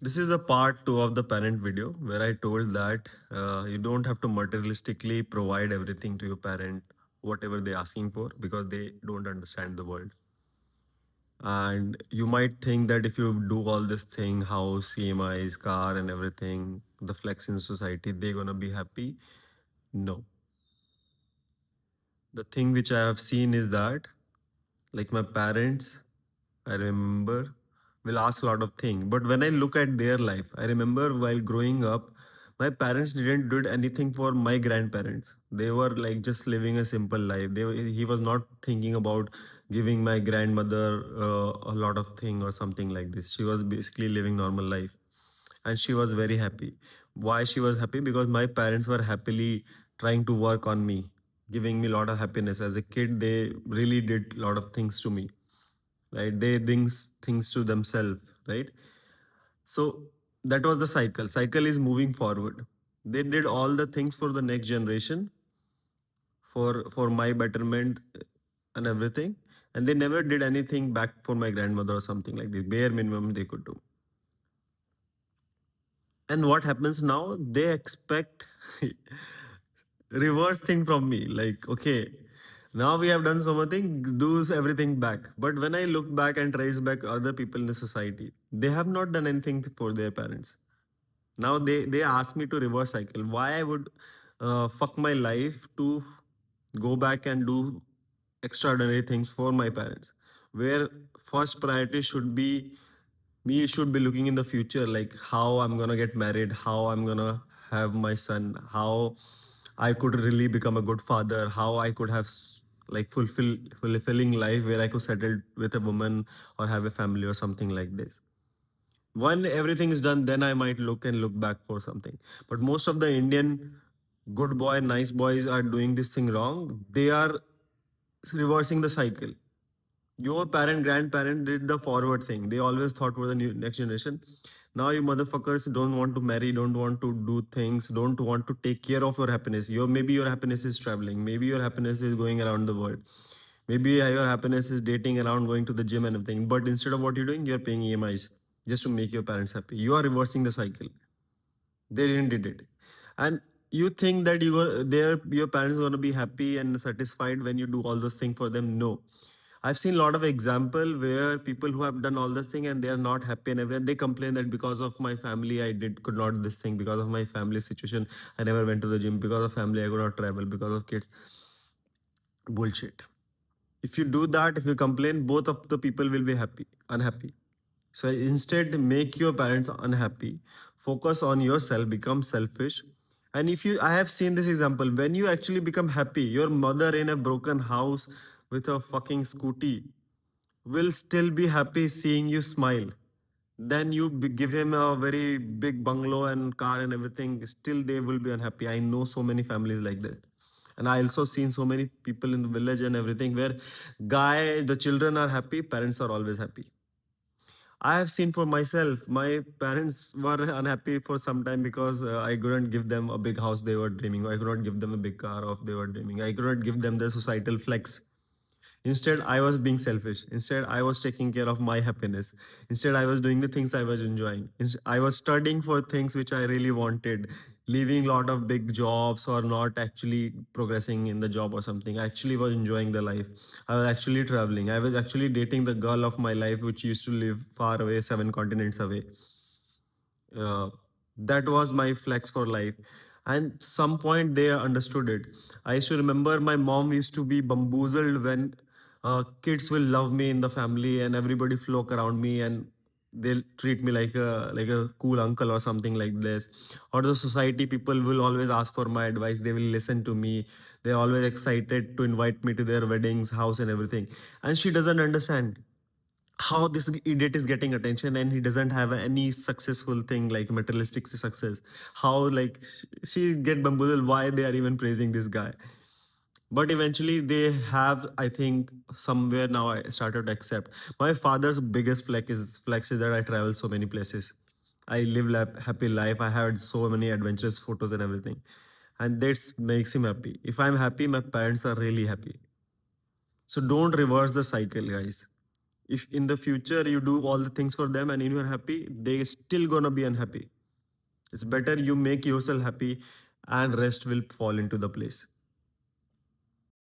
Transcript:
This is the part two of the parent video where I told that you don't have to materialistically provide everything to your parent, whatever they're asking for, because they don't understand the world. And you might think that if you do all this thing, house, EMIs, car, and everything, the flex in society, they're gonna be happy. No. The thing which I have seen is that, like my parents, I remember, will ask a lot of things. But when I look at their life, I remember while growing up, my parents didn't do anything for my grandparents. They were like just living a simple life. He was not thinking about giving my grandmother a lot of thing or something like this. She was basically living normal life, and she was very happy. Why she was happy? Because my parents were happily trying to work on me, giving me a lot of happiness. As a kid, they really did a lot of things to me, right? They things to themselves, right? So that was the cycle is moving forward. They did all the things for the next generation, for my betterment and everything, and they never did anything back for my grandmother or something like this. Bare minimum they could do. And what happens now, they expect reverse thing from me, like, okay, now we have done so much thing, do everything back. But when I look back and trace back other people in the society, they have not done anything for their parents. Now they ask me to reverse cycle. Why I would fuck my life to go back and do extraordinary things for my parents, where first priority should be me, should be looking in the future, like how I'm gonna get married, how I'm gonna have my son, how I could really become a good father, how I could have like fulfilling life where I could settle with a woman or have a family or something like this. When everything is done, then I might look back for something. But most of the Indian good boy, nice boys are doing this thing wrong. They are reversing the cycle. Your parent, grandparent did the forward thing. They always thought for the new next generation. Now you motherfuckers don't want to marry, don't want to do things, don't want to take care of your happiness. Maybe your happiness is traveling, maybe your happiness is going around the world, maybe your happiness is dating around, going to the gym and everything. But instead of what you're doing, you're paying EMIs just to make your parents happy. You are reversing the cycle. They didn't did it, and you think that your parents are going to be happy and satisfied when you do all those things for them. No, I've seen a lot of example where people who have done all this thing and they are not happy and everything. They complain that because of my family, I could not do this thing. Because of my family situation, I never went to the gym. Because of family, I could not travel. Because of kids, bullshit. If you do that, if you complain, both of the people will be unhappy. So instead, make your parents unhappy. Focus on yourself. Become selfish. And if you, I have seen this example. When you actually become happy, your mother in a broken house with a fucking scooty will still be happy seeing you smile. Then you give him a very big bungalow and car and everything. Still, they will be unhappy. I know so many families like that. And I also seen so many people in the village and everything where the children are happy, parents are always happy. I have seen for myself, my parents were unhappy for some time because I couldn't give them a big house they were dreaming. I could not give them a big car of they were dreaming. I could not give them the societal flex. Instead, I was being selfish. Instead, I was taking care of my happiness. Instead, I was doing the things I was enjoying. I was studying for things which I really wanted, leaving a lot of big jobs or not actually progressing in the job or something. I actually was enjoying the life. I was actually traveling. I was actually dating the girl of my life, which used to live far away, 7 continents away. uh, that was my flex for life. And some point they understood it. I used to remember my mom used to be bamboozled when kids will love me in the family and everybody flock around me and they'll treat me like a cool uncle or something like this. Or the society people will always ask for my advice, they will listen to me, they're always excited to invite me to their weddings, house and everything. And she doesn't understand how this idiot is getting attention and he doesn't have any successful thing like materialistic success. How like she get bamboozled why they are even praising this guy. But eventually they have, I think somewhere now I started to accept. My father's biggest flex is that I travel so many places. I live happy life. I had so many adventures photos and everything, and that makes him happy. If I'm happy, my parents are really happy. So don't reverse the cycle, guys. If in the future you do all the things for them and you are happy, they still gonna be unhappy. It's better you make yourself happy, and rest will fall into the place.